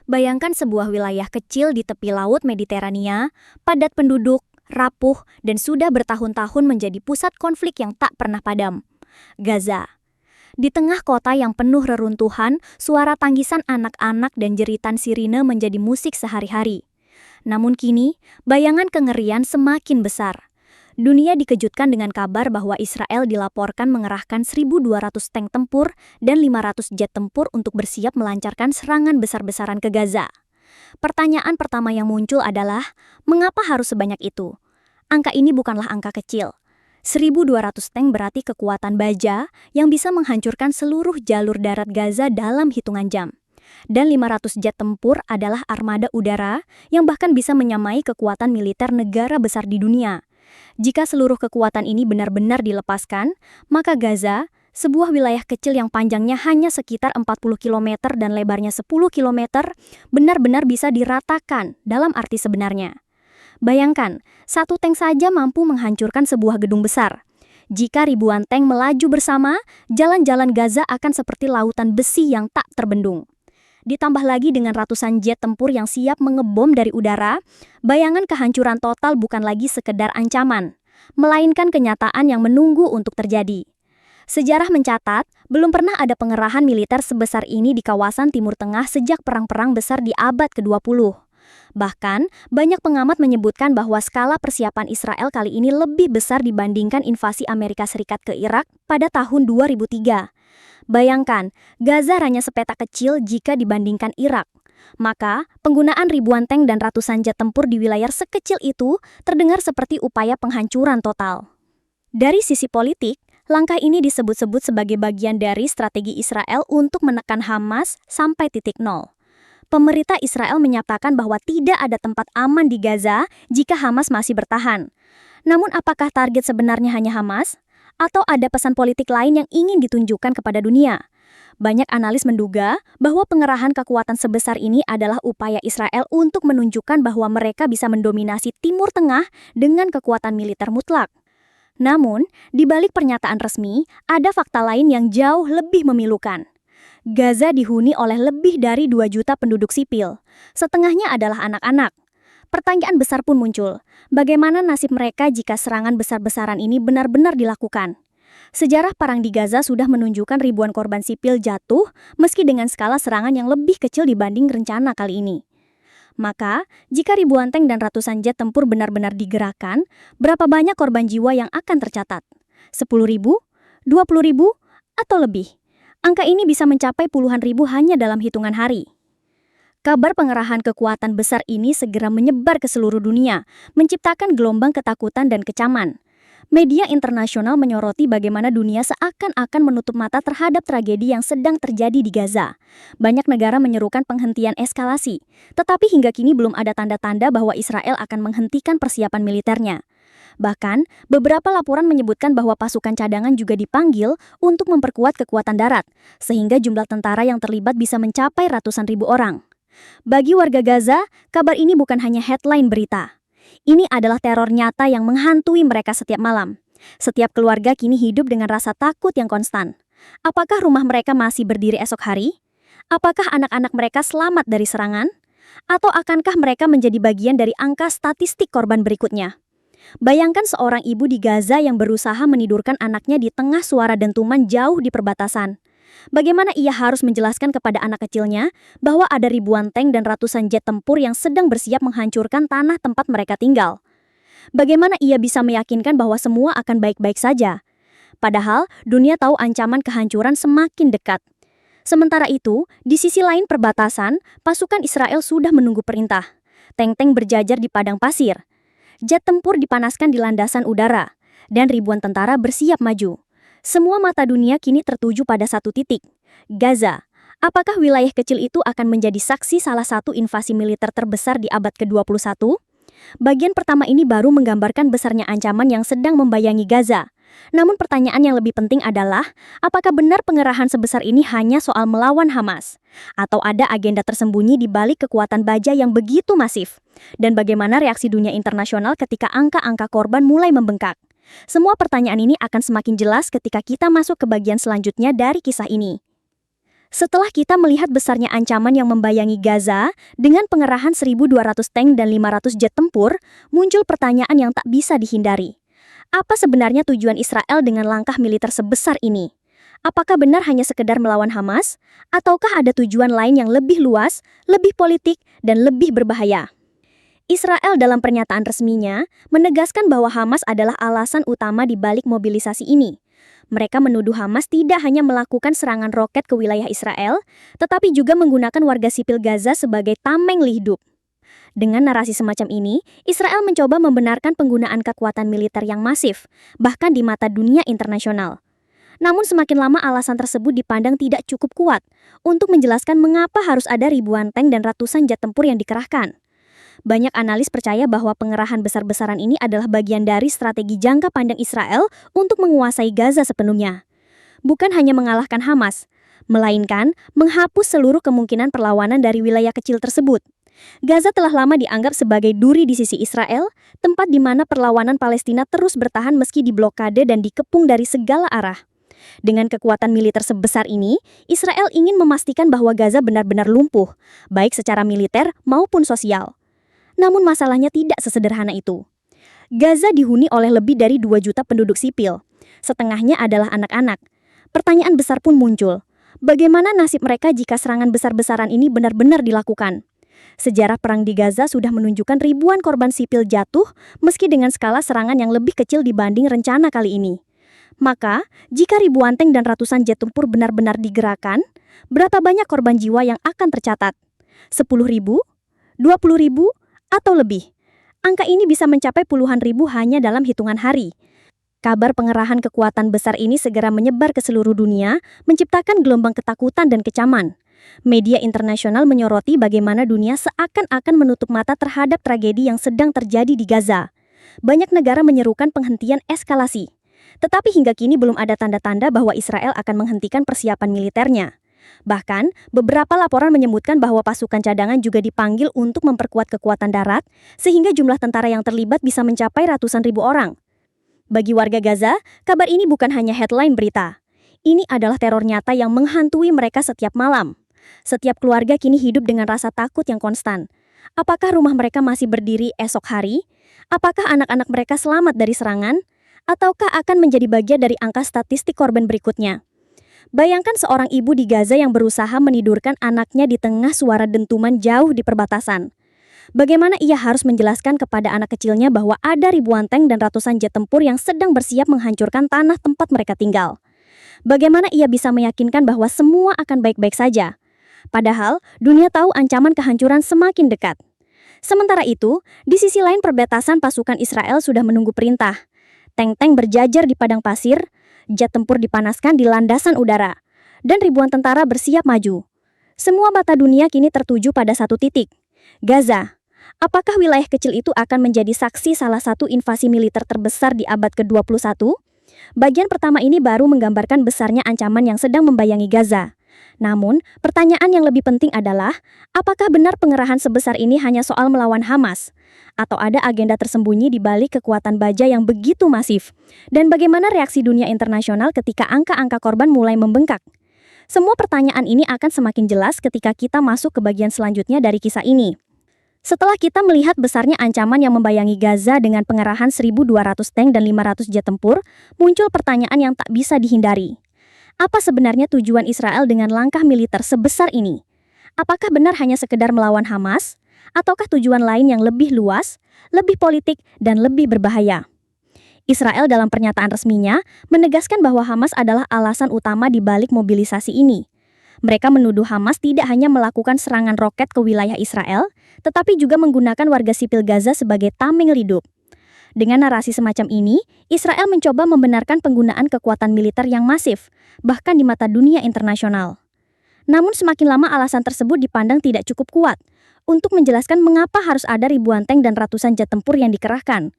Bayangkan sebuah wilayah kecil di tepi laut Mediterania, padat penduduk, rapuh, dan sudah bertahun-tahun menjadi pusat konflik yang tak pernah padam. Gaza. Di tengah kota yang penuh reruntuhan, suara tangisan anak-anak dan jeritan sirine menjadi musik sehari-hari. Namun kini, bayangan kengerian semakin besar. Dunia dikejutkan dengan kabar bahwa Israel dilaporkan mengerahkan 1.200 tank tempur dan 500 jet tempur untuk bersiap melancarkan serangan besar-besaran ke Gaza. Pertanyaan pertama yang muncul adalah, mengapa harus sebanyak itu? Angka ini bukanlah angka kecil. 1.200 tank berarti kekuatan baja yang bisa menghancurkan seluruh jalur darat Gaza dalam hitungan jam. Dan 500 jet tempur adalah armada udara yang bahkan bisa menyamai kekuatan militer negara besar di dunia. Jika seluruh kekuatan ini benar-benar dilepaskan, maka Gaza, sebuah wilayah kecil yang panjangnya hanya sekitar 40 km dan lebarnya 10 km, benar-benar bisa diratakan dalam arti sebenarnya. Bayangkan, satu tank saja mampu menghancurkan sebuah gedung besar. Jika ribuan tank melaju bersama, jalan-jalan Gaza akan seperti lautan besi yang tak terbendung. Ditambah lagi dengan ratusan jet tempur yang siap mengebom dari udara, bayangan kehancuran total bukan lagi sekedar ancaman, melainkan kenyataan yang menunggu untuk terjadi. Sejarah mencatat, belum pernah ada pengerahan militer sebesar ini di kawasan Timur Tengah sejak perang-perang besar di abad ke-20. Bahkan, banyak pengamat menyebutkan bahwa skala persiapan Israel kali ini lebih besar dibandingkan invasi Amerika Serikat ke Irak pada tahun 2003. Bayangkan, Gaza hanya sepetak kecil jika dibandingkan Irak. Maka, penggunaan ribuan tank dan ratusan jet tempur di wilayah sekecil itu terdengar seperti upaya penghancuran total. Dari sisi politik, langkah ini disebut-sebut sebagai bagian dari strategi Israel untuk menekan Hamas sampai titik nol. Pemerintah Israel menyatakan bahwa tidak ada tempat aman di Gaza jika Hamas masih bertahan. Namun apakah target sebenarnya hanya Hamas? Atau ada pesan politik lain yang ingin ditunjukkan kepada dunia? Banyak analis menduga bahwa pengerahan kekuatan sebesar ini adalah upaya Israel untuk menunjukkan bahwa mereka bisa mendominasi Timur Tengah dengan kekuatan militer mutlak. Namun, di balik pernyataan resmi, ada fakta lain yang jauh lebih memilukan. Gaza dihuni oleh lebih dari 2 juta penduduk sipil. Setengahnya adalah anak-anak. Pertanyaan besar pun muncul, bagaimana nasib mereka jika serangan besar-besaran ini benar-benar dilakukan? Sejarah perang di Gaza sudah menunjukkan ribuan korban sipil jatuh meski dengan skala serangan yang lebih kecil dibanding rencana kali ini. Maka, jika ribuan tank dan ratusan jet tempur benar-benar digerakkan, berapa banyak korban jiwa yang akan tercatat? 10.000? 20.000? Atau lebih? Angka ini bisa mencapai puluhan ribu hanya dalam hitungan hari. Kabar pengerahan kekuatan besar ini segera menyebar ke seluruh dunia, menciptakan gelombang ketakutan dan kecaman. Media internasional menyoroti bagaimana dunia seakan-akan menutup mata terhadap tragedi yang sedang terjadi di Gaza. Banyak negara menyerukan penghentian eskalasi, tetapi hingga kini belum ada tanda-tanda bahwa Israel akan menghentikan persiapan militernya. Bahkan, beberapa laporan menyebutkan bahwa pasukan cadangan juga dipanggil untuk memperkuat kekuatan darat, sehingga jumlah tentara yang terlibat bisa mencapai ratusan ribu orang. Bagi warga Gaza, kabar ini bukan hanya headline berita. Ini adalah teror nyata yang menghantui mereka setiap malam. Setiap keluarga kini hidup dengan rasa takut yang konstan. Apakah rumah mereka masih berdiri esok hari? Apakah anak-anak mereka selamat dari serangan? Atau akankah mereka menjadi bagian dari angka statistik korban berikutnya? Bayangkan seorang ibu di Gaza yang berusaha menidurkan anaknya di tengah suara dentuman jauh di perbatasan. Bagaimana ia harus menjelaskan kepada anak kecilnya bahwa ada ribuan tank dan ratusan jet tempur yang sedang bersiap menghancurkan tanah tempat mereka tinggal? Bagaimana ia bisa meyakinkan bahwa semua akan baik-baik saja? Padahal, dunia tahu ancaman kehancuran semakin dekat. Sementara itu, di sisi lain perbatasan, pasukan Israel sudah menunggu perintah. Tank-tank berjajar di padang pasir. Jet tempur dipanaskan di landasan udara. Dan ribuan tentara bersiap maju. Semua mata dunia kini tertuju pada satu titik, Gaza. Apakah wilayah kecil itu akan menjadi saksi salah satu invasi militer terbesar di abad ke-21? Bagian pertama ini baru menggambarkan besarnya ancaman yang sedang membayangi Gaza. Namun pertanyaan yang lebih penting adalah, apakah benar pengerahan sebesar ini hanya soal melawan Hamas? Atau ada agenda tersembunyi di balik kekuatan baja yang begitu masif? Dan bagaimana reaksi dunia internasional ketika angka-angka korban mulai membengkak? Semua pertanyaan ini akan semakin jelas ketika kita masuk ke bagian selanjutnya dari kisah ini. Setelah kita melihat besarnya ancaman yang membayangi Gaza, dengan pengerahan 1.200 tank dan 500 jet tempur, muncul pertanyaan yang tak bisa dihindari. Apa sebenarnya tujuan Israel dengan langkah militer sebesar ini? Apakah benar hanya sekedar melawan Hamas? Ataukah ada tujuan lain yang lebih luas, lebih politik, dan lebih berbahaya? Israel dalam pernyataan resminya menegaskan bahwa Hamas adalah alasan utama di balik mobilisasi ini. Mereka menuduh Hamas tidak hanya melakukan serangan roket ke wilayah Israel, tetapi juga menggunakan warga sipil Gaza sebagai tameng hidup. Dengan narasi semacam ini, Israel mencoba membenarkan penggunaan kekuatan militer yang masif, bahkan di mata dunia internasional. Namun semakin lama alasan tersebut dipandang tidak cukup kuat untuk menjelaskan mengapa harus ada ribuan tank dan ratusan jet tempur yang dikerahkan. Banyak analis percaya bahwa pengerahan besar-besaran ini adalah bagian dari strategi jangka panjang Israel untuk menguasai Gaza sepenuhnya. Bukan hanya mengalahkan Hamas, melainkan menghapus seluruh kemungkinan perlawanan dari wilayah kecil tersebut. Gaza telah lama dianggap sebagai duri di sisi Israel, tempat di mana perlawanan Palestina terus bertahan meski diblokade dan dikepung dari segala arah. Dengan kekuatan militer sebesar ini, Israel ingin memastikan bahwa Gaza benar-benar lumpuh, baik secara militer maupun sosial. Namun masalahnya tidak sesederhana itu. Gaza dihuni oleh lebih dari 2 juta penduduk sipil. Setengahnya adalah anak-anak. Pertanyaan besar pun muncul. Bagaimana nasib mereka jika serangan besar-besaran ini benar-benar dilakukan? Sejarah perang di Gaza sudah menunjukkan ribuan korban sipil jatuh meski dengan skala serangan yang lebih kecil dibanding rencana kali ini. Maka, jika ribuan tank dan ratusan jet tempur benar-benar digerakkan, berapa banyak korban jiwa yang akan tercatat? 10.000? 20.000? Atau lebih? Angka ini bisa mencapai puluhan ribu hanya dalam hitungan hari. Kabar pengerahan kekuatan besar ini segera menyebar ke seluruh dunia, menciptakan gelombang ketakutan dan kecaman. Media internasional menyoroti bagaimana dunia seakan-akan menutup mata terhadap tragedi yang sedang terjadi di Gaza. Banyak negara menyerukan penghentian eskalasi. Tetapi hingga kini belum ada tanda-tanda bahwa Israel akan menghentikan persiapan militernya. Bahkan, beberapa laporan menyebutkan bahwa pasukan cadangan juga dipanggil untuk memperkuat kekuatan darat, sehingga jumlah tentara yang terlibat bisa mencapai ratusan ribu orang. Bagi warga Gaza, kabar ini bukan hanya headline berita. Ini adalah teror nyata yang menghantui mereka setiap malam. Setiap keluarga kini hidup dengan rasa takut yang konstan. Apakah rumah mereka masih berdiri esok hari? Apakah anak-anak mereka selamat dari serangan? Ataukah akan menjadi bagian dari angka statistik korban berikutnya? Bayangkan seorang ibu di Gaza yang berusaha menidurkan anaknya di tengah suara dentuman jauh di perbatasan. Bagaimana ia harus menjelaskan kepada anak kecilnya bahwa ada ribuan tank dan ratusan jet tempur yang sedang bersiap menghancurkan tanah tempat mereka tinggal? Bagaimana ia bisa meyakinkan bahwa semua akan baik-baik saja? Padahal, dunia tahu ancaman kehancuran semakin dekat. Sementara itu, di sisi lain perbatasan pasukan Israel sudah menunggu perintah. Tank-tank berjajar di padang pasir, jet tempur dipanaskan di landasan udara, dan ribuan tentara bersiap maju. Semua mata dunia kini tertuju pada satu titik, Gaza. Apakah wilayah kecil itu akan menjadi saksi salah satu invasi militer terbesar di abad ke-21? Bagian pertama ini baru menggambarkan besarnya ancaman yang sedang membayangi Gaza. Namun, pertanyaan yang lebih penting adalah, apakah benar pengerahan sebesar ini hanya soal melawan Hamas? Atau ada agenda tersembunyi di balik kekuatan baja yang begitu masif? Dan bagaimana reaksi dunia internasional ketika angka-angka korban mulai membengkak? Semua pertanyaan ini akan semakin jelas ketika kita masuk ke bagian selanjutnya dari kisah ini. Setelah kita melihat besarnya ancaman yang membayangi Gaza dengan pengerahan 1.200 tank dan 500 jet tempur, muncul pertanyaan yang tak bisa dihindari. Apa sebenarnya tujuan Israel dengan langkah militer sebesar ini? Apakah benar hanya sekedar melawan Hamas? Ataukah tujuan lain yang lebih luas, lebih politik, dan lebih berbahaya? Israel dalam pernyataan resminya menegaskan bahwa Hamas adalah alasan utama di balik mobilisasi ini. Mereka menuduh Hamas tidak hanya melakukan serangan roket ke wilayah Israel, tetapi juga menggunakan warga sipil Gaza sebagai tameng hidup. Dengan narasi semacam ini, Israel mencoba membenarkan penggunaan kekuatan militer yang masif, bahkan di mata dunia internasional. Namun semakin lama alasan tersebut dipandang tidak cukup kuat untuk menjelaskan mengapa harus ada ribuan tank dan ratusan jet tempur yang dikerahkan.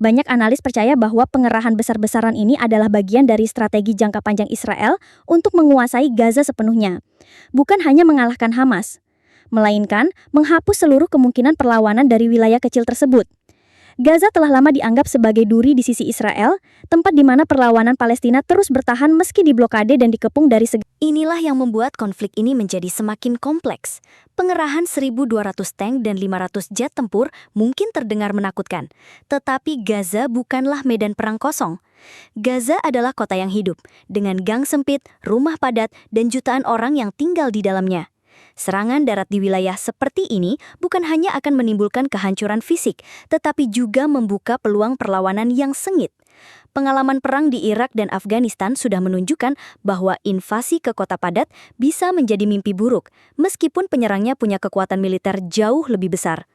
Banyak analis percaya bahwa pengerahan besar-besaran ini adalah bagian dari strategi jangka panjang Israel untuk menguasai Gaza sepenuhnya. Bukan hanya mengalahkan Hamas, melainkan menghapus seluruh kemungkinan perlawanan dari wilayah kecil tersebut. Gaza telah lama dianggap sebagai duri di sisi Israel, tempat di mana perlawanan Palestina terus bertahan meski diblokade dan dikepung dari segi. Inilah yang membuat konflik ini menjadi semakin kompleks. Pengerahan 1.200 tank dan 500 jet tempur mungkin terdengar menakutkan, tetapi Gaza bukanlah medan perang kosong. Gaza adalah kota yang hidup, dengan gang sempit, rumah padat, dan jutaan orang yang tinggal di dalamnya. Serangan darat di wilayah seperti ini bukan hanya akan menimbulkan kehancuran fisik, tetapi juga membuka peluang perlawanan yang sengit. Pengalaman perang di Irak dan Afghanistan sudah menunjukkan bahwa invasi ke kota padat bisa menjadi mimpi buruk, meskipun penyerangnya punya kekuatan militer jauh lebih besar.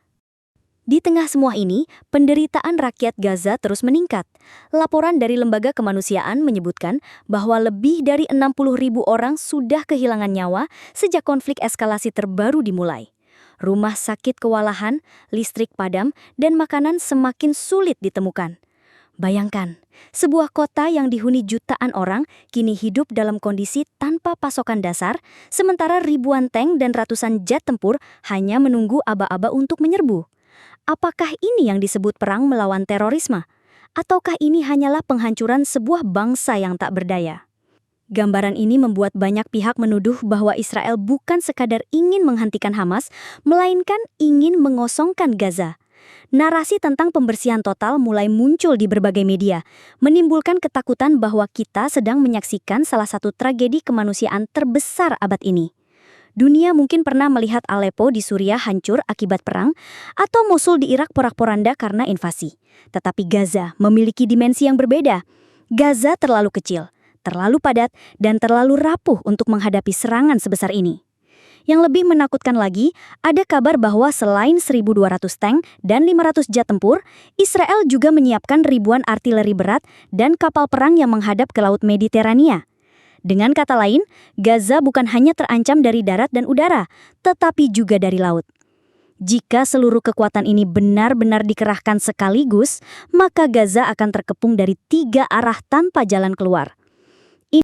Di tengah semua ini, penderitaan rakyat Gaza terus meningkat. Laporan dari lembaga kemanusiaan menyebutkan bahwa lebih dari 60.000 orang sudah kehilangan nyawa sejak konflik eskalasi terbaru dimulai. Rumah sakit kewalahan, listrik padam, dan makanan semakin sulit ditemukan. Bayangkan, sebuah kota yang dihuni jutaan orang kini hidup dalam kondisi tanpa pasokan dasar, sementara ribuan tank dan ratusan jet tempur hanya menunggu aba-aba untuk menyerbu. Apakah ini yang disebut perang melawan terorisme? Ataukah ini hanyalah penghancuran sebuah bangsa yang tak berdaya? Gambaran ini membuat banyak pihak menuduh bahwa Israel bukan sekadar ingin menghentikan Hamas, melainkan ingin mengosongkan Gaza. Narasi tentang pembersihan total mulai muncul di berbagai media, menimbulkan ketakutan bahwa kita sedang menyaksikan salah satu tragedi kemanusiaan terbesar abad ini. Dunia mungkin pernah melihat Aleppo di Suriah hancur akibat perang, atau Mosul di Irak porak-poranda karena invasi. Tetapi Gaza memiliki dimensi yang berbeda. Gaza terlalu kecil, terlalu padat, dan terlalu rapuh untuk menghadapi serangan sebesar ini. Yang lebih menakutkan lagi, ada kabar bahwa selain 1.200 tank dan 500 jet tempur, Israel juga menyiapkan ribuan artileri berat dan kapal perang yang menghadap ke Laut Mediterania. Dengan kata lain, Gaza bukan hanya terancam dari darat dan udara, tetapi juga dari laut. Jika seluruh kekuatan ini benar-benar dikerahkan sekaligus, maka Gaza akan terkepung dari 3 arah tanpa jalan keluar.